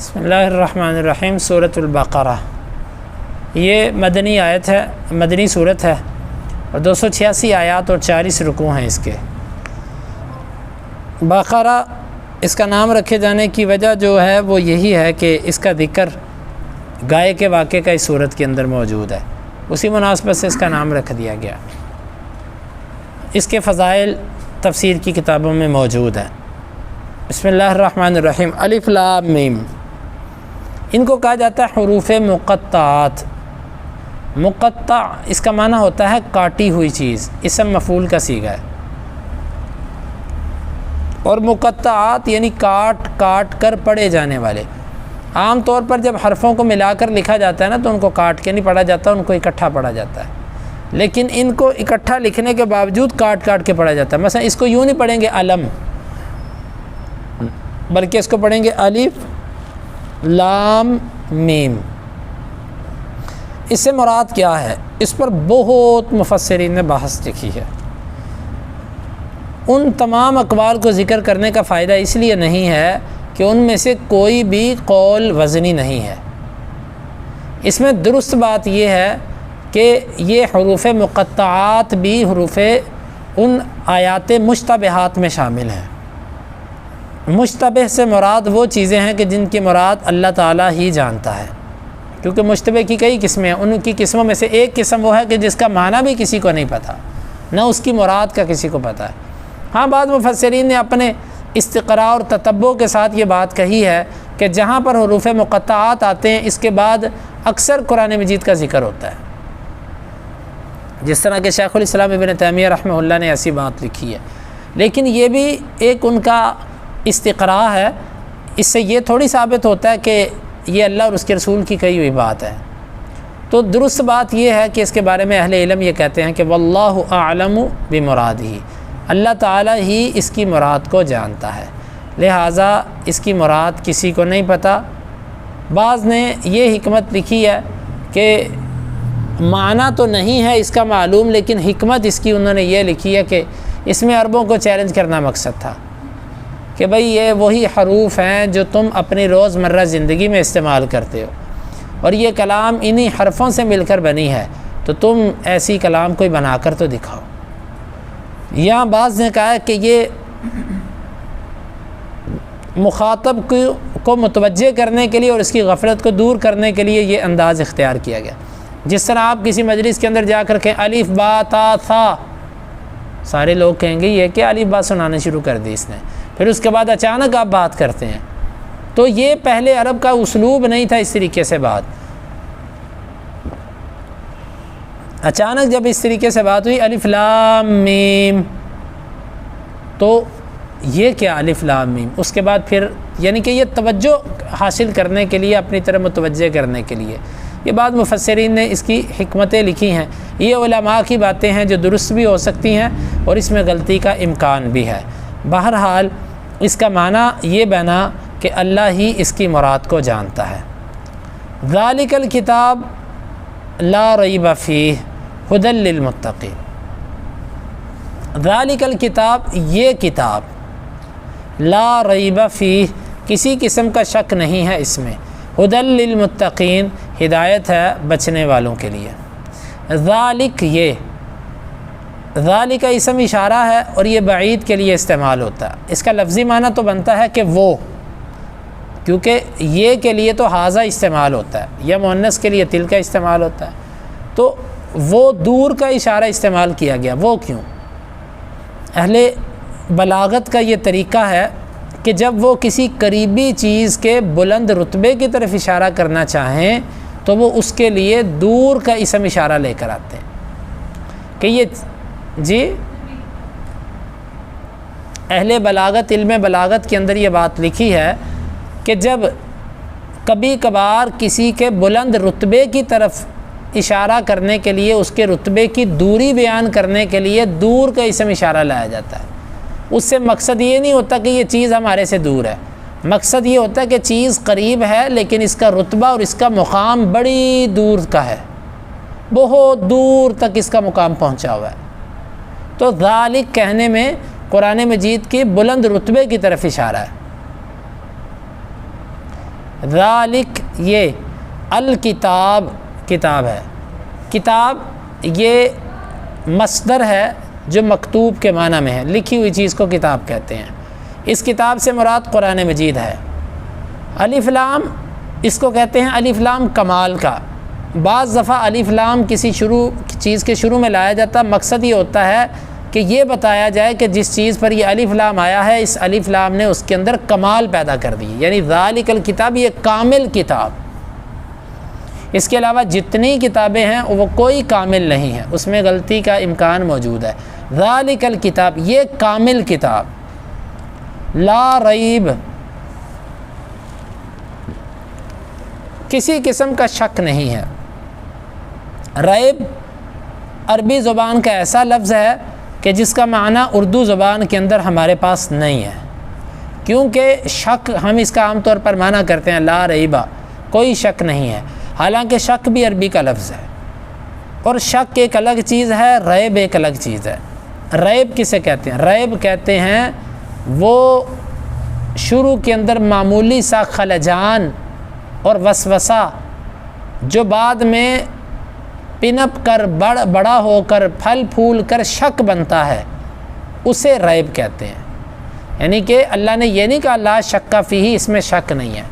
بسم اللہ الرحمن الرحیم۔ سورۃ البقرہ یہ مدنی آیت ہے، مدنی صورت ہے اور 286 آیات اور 40 رکوع ہیں اس کے۔ بقرہ اس کا نام رکھے جانے کی وجہ جو ہے وہ یہی ہے کہ اس کا ذکر گائے کے واقعے کا اس صورت کے اندر موجود ہے، اسی مناسبت سے اس کا نام رکھ دیا گیا۔ اس کے فضائل تفسیر کی کتابوں میں موجود ہیں۔ بسم اللہ الرحمن الرحیم۔ الف لام میم، ان کو کہا جاتا ہے حروف مقطعات۔ مقطع اس کا معنی ہوتا ہے کاٹی ہوئی چیز، اسم مفعول کا صیغہ ہے، اور مقطعات یعنی کاٹ کاٹ کر پڑھے جانے والے۔ عام طور پر جب حرفوں کو ملا کر لکھا جاتا ہے نا تو ان کو کاٹ کے نہیں پڑھا جاتا، ان کو اکٹھا پڑھا جاتا ہے، لیکن ان کو اکٹھا لکھنے کے باوجود کاٹ کاٹ کے پڑھا جاتا ہے۔ مثلا اس کو یوں نہیں پڑھیں گے علم، بلکہ اس کو پڑھیں گے الف لام میم۔ اس سے مراد کیا ہے؟ اس پر بہت مفسرین نے بحث لکھی ہے۔ ان تمام اقوال کو ذکر کرنے کا فائدہ اس لیے نہیں ہے کہ ان میں سے کوئی بھی قول وزنی نہیں ہے۔ اس میں درست بات یہ ہے کہ یہ حروف مقطعات بھی حروف ان آیات مشتبہات میں شامل ہیں۔ مشتبہ سے مراد وہ چیزیں ہیں کہ جن کی مراد اللہ تعالیٰ ہی جانتا ہے، کیونکہ مشتبہ کی کئی قسمیں ہیں۔ ان کی قسموں میں سے ایک قسم وہ ہے کہ جس کا معنی بھی کسی کو نہیں پتہ، نہ اس کی مراد کا کسی کو پتہ ہے۔ ہاں، بعض مفسرین نے اپنے استقراء اور تتبع کے ساتھ یہ بات کہی ہے کہ جہاں پر حروف مقطعات آتے ہیں اس کے بعد اکثر قرآن مجید کا ذکر ہوتا ہے، جس طرح کہ شیخ الاسلام ابن تیمیہ رحمہ اللہ نے ایسی بات لکھی ہے۔ لیکن یہ بھی ایک ان کا استقراء ہے، اس سے یہ تھوڑی ثابت ہوتا ہے کہ یہ اللہ اور اس کے رسول کی کہی ہوئی بات ہے۔ تو درست بات یہ ہے کہ اس کے بارے میں اہل علم یہ کہتے ہیں کہ واللہ اعلم بمرادہ، اللہ تعالیٰ ہی اس کی مراد کو جانتا ہے، لہٰذا اس کی مراد کسی کو نہیں پتہ۔ بعض نے یہ حکمت لکھی ہے کہ معنی تو نہیں ہے اس کا معلوم، لیکن حکمت اس کی انہوں نے یہ لکھی ہے کہ اس میں عربوں کو چیلنج کرنا مقصد تھا کہ بھئی یہ وہی حروف ہیں جو تم اپنی روزمرہ زندگی میں استعمال کرتے ہو، اور یہ کلام انہی حرفوں سے مل کر بنی ہے، تو تم ایسی کلام کوئی بنا کر تو دکھاؤ۔ یہاں بعض نے کہا ہے کہ یہ مخاطب کو متوجہ کرنے کے لیے اور اس کی غفلت کو دور کرنے کے لیے یہ انداز اختیار کیا گیا۔ جس طرح آپ کسی مجلس کے اندر جا کر کہیں الف با تا تھا، سارے لوگ کہیں گے یہ کہ الف با سنانا شروع کر دی اس نے، پھر اس کے بعد اچانک آپ بات کرتے ہیں، تو یہ پہلے عرب کا اسلوب نہیں تھا اس طریقے سے بات۔ اچانک جب اس طریقے سے بات ہوئی الف لام میم، تو یہ کیا الف لام میم؟ اس کے بعد پھر یعنی کہ یہ توجہ حاصل کرنے کے لیے، اپنی طرف متوجہ کرنے کے لیے، یہ بعض مفسرین نے اس کی حکمتیں لکھی ہیں۔ یہ علماء کی باتیں ہیں جو درست بھی ہو سکتی ہیں اور اس میں غلطی کا امکان بھی ہے۔ بہرحال اس کا معنی یہ بنا کہ اللہ ہی اس کی مراد کو جانتا ہے۔ ذالک الکتاب لا ریب فیہ ھدی للمتقین۔ ذالک الکتاب، یہ کتاب، لا ریب فیہ، کسی قسم کا شک نہیں ہے اس میں، ھدی للمتقین، ہدایت ہے بچنے والوں کے لیے۔ ذالک، یہ ذالک کا اسم اشارہ ہے اور یہ بعید کے لیے استعمال ہوتا ہے۔ اس کا لفظی معنی تو بنتا ہے کہ وہ، کیونکہ یہ کے لیے تو ھذا استعمال ہوتا ہے، یا مؤنث کے لیے تل کا استعمال ہوتا ہے، تو وہ دور کا اشارہ استعمال کیا گیا۔ وہ کیوں؟ اہل بلاغت کا یہ طریقہ ہے کہ جب وہ کسی قریبی چیز کے بلند رتبے کی طرف اشارہ کرنا چاہیں تو وہ اس کے لیے دور کا اسم اشارہ لے کر آتے ہیں کہ یہ جی اہل بلاغت، علم بلاغت کے اندر یہ بات لکھی ہے کہ جب کبھی کبھار کسی کے بلند رتبے کی طرف اشارہ کرنے کے لیے، اس کے رتبے کی دوری بیان کرنے کے لیے دور کا اسم اشارہ لایا جاتا ہے۔ اس سے مقصد یہ نہیں ہوتا کہ یہ چیز ہمارے سے دور ہے، مقصد یہ ہوتا ہے کہ چیز قریب ہے لیکن اس کا رتبہ اور اس کا مقام بڑی دور کا ہے، بہت دور تک اس کا مقام پہنچا ہوا ہے۔ تو ذالک کہنے میں قرآن مجید کے بلند رتبے کی طرف اشارہ ہے۔ ذالک یہ الکتاب کتاب ہے، کتاب یہ مصدر ہے جو مکتوب کے معنی میں ہے، لکھی ہوئی چیز کو کتاب کہتے ہیں۔ اس کتاب سے مراد قرآن مجید ہے۔ الف لام اس کو کہتے ہیں الف لام کمال کا۔ بعض دفعہ الف لام کسی چیز کے شروع میں لایا جاتا، مقصد یہ ہوتا ہے کہ یہ بتایا جائے کہ جس چیز پر یہ الف لام آیا ہے، اس الف لام نے اس کے اندر کمال پیدا کر دی، یعنی ذالک الکتاب یہ کامل کتاب۔ اس کے علاوہ جتنی کتابیں ہیں وہ کوئی کامل نہیں ہے، اس میں غلطی کا امکان موجود ہے۔ ذالک الکتاب یہ کامل کتاب، لا ریب کسی قسم کا شک نہیں ہے۔ ریب عربی زبان کا ایسا لفظ ہے کہ جس کا معنی اردو زبان کے اندر ہمارے پاس نہیں ہے، کیونکہ شک ہم اس کا عام طور پر معنی کرتے ہیں لا ریبہ، کوئی شک نہیں ہے، حالانکہ شک بھی عربی کا لفظ ہے، اور شک ایک الگ چیز ہے، ریب ایک الگ چیز ہے۔ ریب کسے کہتے ہیں؟ ریب کہتے ہیں وہ شروع کے اندر معمولی سا خلجان اور وسوسہ جو بعد میں پنپ کر بڑا ہو کر پھل پھول کر شک بنتا ہے، اسے ریب کہتے ہیں۔ یعنی کہ اللہ نے یہ نہیں کہا لا شک فیہ، اس میں شک نہیں ہے،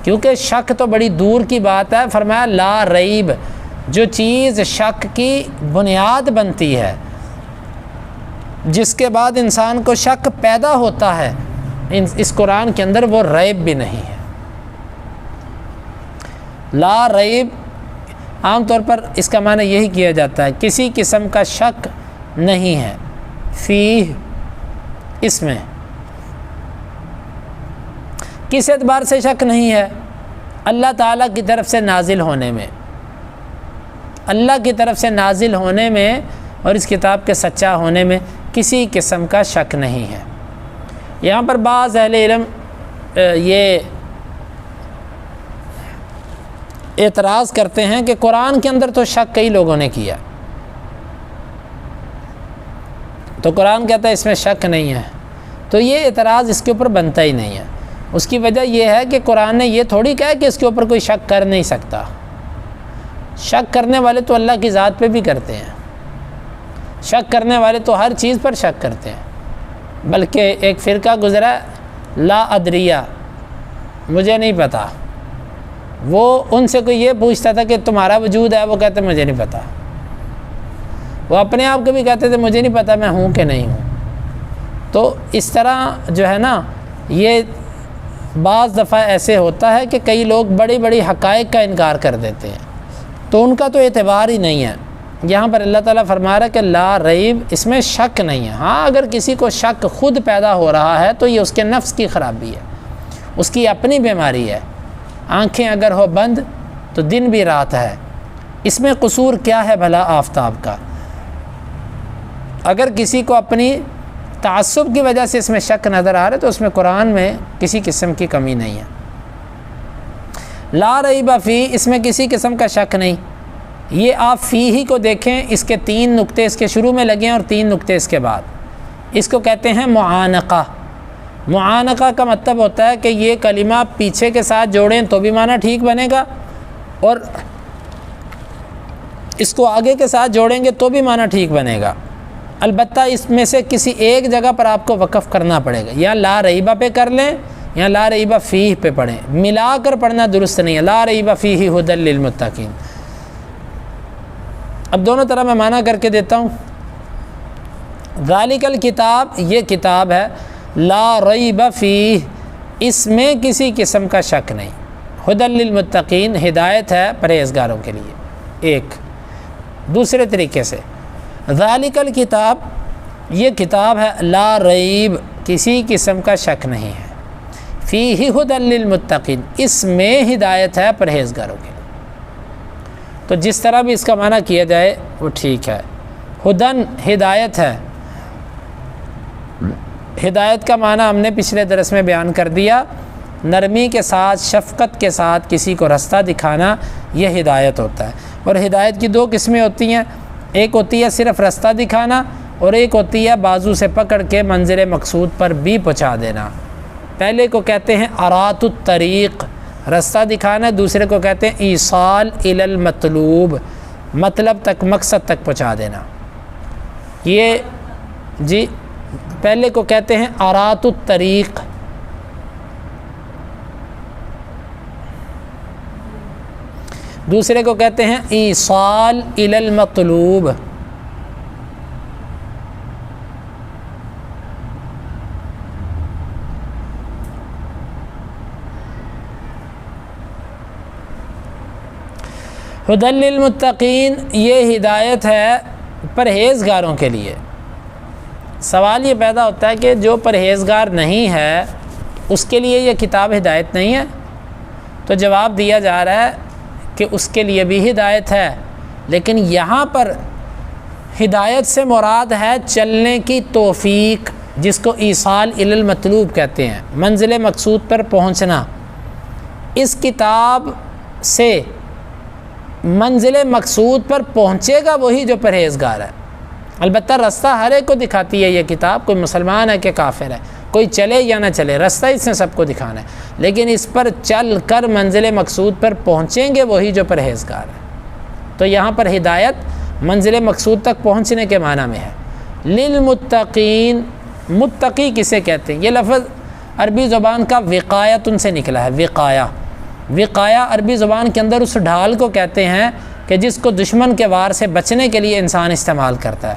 کیونکہ شک تو بڑی دور کی بات ہے، فرمایا لا ریب، جو چیز شک کی بنیاد بنتی ہے، جس کے بعد انسان کو شک پیدا ہوتا ہے، اس قرآن کے اندر وہ ریب بھی نہیں ہے۔ لا ریب عام طور پر اس کا معنی یہی کیا جاتا ہے کسی قسم کا شک نہیں ہے، فیہ اس میں کس اعتبار سے شک نہیں ہے؟ اللہ تعالیٰ کی طرف سے نازل ہونے میں، اللہ کی طرف سے نازل ہونے میں اور اس کتاب کے سچا ہونے میں کسی قسم کا شک نہیں ہے۔ یہاں پر بعض اہل علم یہ اعتراض کرتے ہیں کہ قرآن کے اندر تو شک کئی لوگوں نے کیا، تو قرآن کہتا ہے اس میں شک نہیں ہے، تو یہ اعتراض اس کے اوپر بنتا ہی نہیں ہے۔ اس کی وجہ یہ ہے کہ قرآن نے یہ تھوڑی کہا کہ اس کے اوپر کوئی شک کر نہیں سکتا۔ شک کرنے والے تو اللہ کی ذات پہ بھی کرتے ہیں، شک کرنے والے تو ہر چیز پر شک کرتے ہیں، بلکہ ایک فرقہ گزرا لا ادریہ، مجھے نہیں پتہ، وہ ان سے کوئی یہ پوچھتا تھا کہ تمہارا وجود ہے، وہ کہتے مجھے نہیں پتہ، وہ اپنے آپ کو بھی کہتے تھے مجھے نہیں پتہ میں ہوں کہ نہیں ہوں۔ تو اس طرح جو ہے نا، یہ بعض دفعہ ایسے ہوتا ہے کہ کئی لوگ بڑی بڑی حقائق کا انکار کر دیتے ہیں، تو ان کا تو اعتبار ہی نہیں ہے۔ یہاں پر اللہ تعالیٰ فرما رہا ہے کہ لا ریب، اس میں شک نہیں ہے۔ ہاں اگر کسی کو شک خود پیدا ہو رہا ہے تو یہ اس کے نفس کی خرابی ہے، اس کی اپنی بیماری ہے۔ آنکھیں اگر ہو بند تو دن بھی رات ہے، اس میں قصور کیا ہے بھلا آفتاب کا؟ اگر کسی کو اپنی تعصب کی وجہ سے اس میں شک نظر آ رہا ہے تو اس میں قرآن میں کسی قسم کی کمی نہیں ہے۔ لا ریب فی، اس میں کسی قسم کا شک نہیں۔ یہ آپ فی ہی کو دیکھیں، اس کے 3 نقطے اس کے شروع میں لگے ہیں اور 3 نقطے اس کے بعد، اس کو کہتے ہیں معانقہ۔ معانقہ کا مطلب ہوتا ہے کہ یہ کلمہ پیچھے کے ساتھ جوڑیں تو بھی معنی ٹھیک بنے گا، اور اس کو آگے کے ساتھ جوڑیں گے تو بھی معنی ٹھیک بنے گا۔ البتہ اس میں سے کسی ایک جگہ پر آپ کو وقف کرنا پڑے گا، یا لا ریبہ پہ کر لیں یا لا ریبہ فیہ پہ پڑھیں، ملا کر پڑھنا درست نہیں ہے۔ لا ریبہ فیہ ھدی للمتقین، اب دونوں طرح میں معنی کر کے دیتا ہوں۔ ذالک الکتاب، یہ کتاب ہے، لا ریب فیہ، اس میں کسی قسم کا شک نہیں، ھدی للمتقین، ہدایت ہے پرہیزگاروں کے لیے۔ ایک دوسرے طریقے سے ذالک الکتاب، یہ کتاب ہے، لا ریب، کسی قسم کا شک نہیں ہے، فیہ ھدی للمتقین، اس میں ہدایت ہے پرہیزگاروں کے لیے۔ تو جس طرح بھی اس کا معنی کیا جائے وہ ٹھیک ہے۔ ہدن ہدایت ہے، ہدایت کا معنی ہم نے پچھلے درس میں بیان کر دیا، نرمی کے ساتھ شفقت کے ساتھ کسی کو رستہ دکھانا، یہ ہدایت ہوتا ہے۔ اور ہدایت کی 2 قسمیں ہوتی ہیں، ایک ہوتی ہے صرف رستہ دکھانا، اور ایک ہوتی ہے بازو سے پکڑ کے منزل مقصود پر بھی پہنچا دینا۔ پہلے کو کہتے ہیں ارات الطریق، رستہ دکھانا ہے، دوسرے کو کہتے ہیں ایصال الی المطلوب، مطلب تک، مقصد تک پہنچا دینا۔ یہ جی پہلے کو کہتے ہیں آرات الطریق، دوسرے کو کہتے ہیں ایصال الی المطلوب۔ ھدی للمتقین، یہ ہدایت ہے پرہیزگاروں کے لیے۔ سوال یہ پیدا ہوتا ہے کہ جو پرہیزگار نہیں ہے اس کے لیے یہ کتاب ہدایت نہیں ہے؟ تو جواب دیا جا رہا ہے کہ اس کے لیے بھی ہدایت ہے، لیکن یہاں پر ہدایت سے مراد ہے چلنے کی توفیق، جس کو ایصال الی المطلوب کہتے ہیں، منزل مقصود پر پہنچنا۔ اس کتاب سے منزل مقصود پر پہنچے گا وہی جو پرہیزگار ہے۔ البتہ رستہ ہر ایک کو دکھاتی ہے یہ کتاب، کوئی مسلمان ہے کہ کافر ہے، کوئی چلے یا نہ چلے، رستہ اس نے سب کو دکھانا ہے، لیکن اس پر چل کر منزل مقصود پر پہنچیں گے وہی جو پرہیزگار ہے۔ تو یہاں پر ہدایت منزل مقصود تک پہنچنے کے معنی میں ہے۔ للمتقین، متقی کسے کہتے ہیں؟ یہ لفظ عربی زبان کا وقایتن سے نکلا ہے، وقایا۔ وقایا عربی زبان کے اندر اس ڈھال کو کہتے ہیں کہ جس کو دشمن کے وار سے بچنے کے لیے انسان استعمال کرتا ہے۔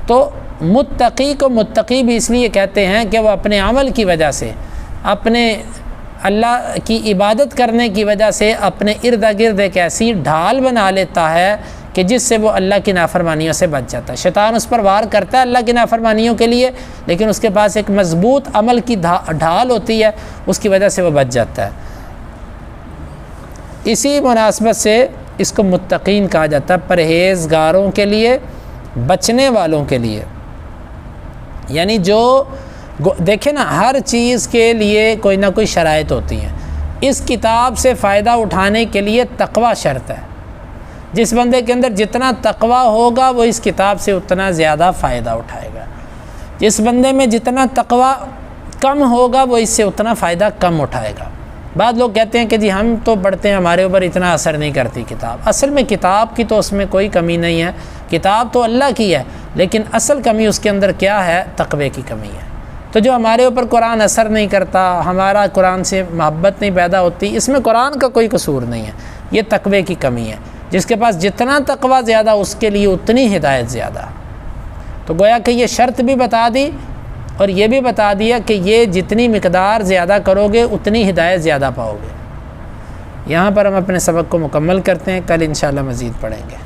تو متقی کو متقی بھی اس لیے کہتے ہیں کہ وہ اپنے عمل کی وجہ سے، اپنے اللہ کی عبادت کرنے کی وجہ سے اپنے ارد گرد ایک ایسی ڈھال بنا لیتا ہے کہ جس سے وہ اللہ کی نافرمانیوں سے بچ جاتا ہے۔ شیطان اس پر وار کرتا ہے اللہ کی نافرمانیوں کے لیے، لیکن اس کے پاس ایک مضبوط عمل کی ڈھال ہوتی ہے، اس کی وجہ سے وہ بچ جاتا ہے۔ اسی مناسبت سے اس کو متقین کہا جاتا ہے، پرہیزگاروں کے لیے، بچنے والوں کے لیے۔ یعنی جو دیکھیں نا، ہر چیز کے لیے کوئی نہ کوئی شرائط ہوتی ہیں۔ اس کتاب سے فائدہ اٹھانے کے لیے تقوی شرط ہے۔ جس بندے کے اندر جتنا تقوی ہوگا وہ اس کتاب سے اتنا زیادہ فائدہ اٹھائے گا، جس بندے میں جتنا تقوی کم ہوگا وہ اس سے اتنا فائدہ کم اٹھائے گا۔ بعض لوگ کہتے ہیں کہ جی ہم تو پڑھتے ہیں، ہمارے اوپر اتنا اثر نہیں کرتی کتاب۔ اصل میں کتاب کی تو اس میں کوئی کمی نہیں ہے، کتاب تو اللہ کی ہے، لیکن اصل کمی اس کے اندر کیا ہے؟ تقوی کی کمی ہے۔ تو جو ہمارے اوپر قرآن اثر نہیں کرتا، ہمارا قرآن سے محبت نہیں پیدا ہوتی، اس میں قرآن کا کوئی قصور نہیں ہے، یہ تقوی کی کمی ہے۔ جس کے پاس جتنا تقوی زیادہ اس کے لیے اتنی ہدایت زیادہ۔ تو گویا کہ یہ شرط بھی بتا دی اور یہ بھی بتا دیا کہ یہ جتنی مقدار زیادہ کرو گے اتنی ہدایت زیادہ پاؤ گے۔ یہاں پر ہم اپنے سبق کو مکمل کرتے ہیں، کل انشاءاللہ مزید پڑھیں گے۔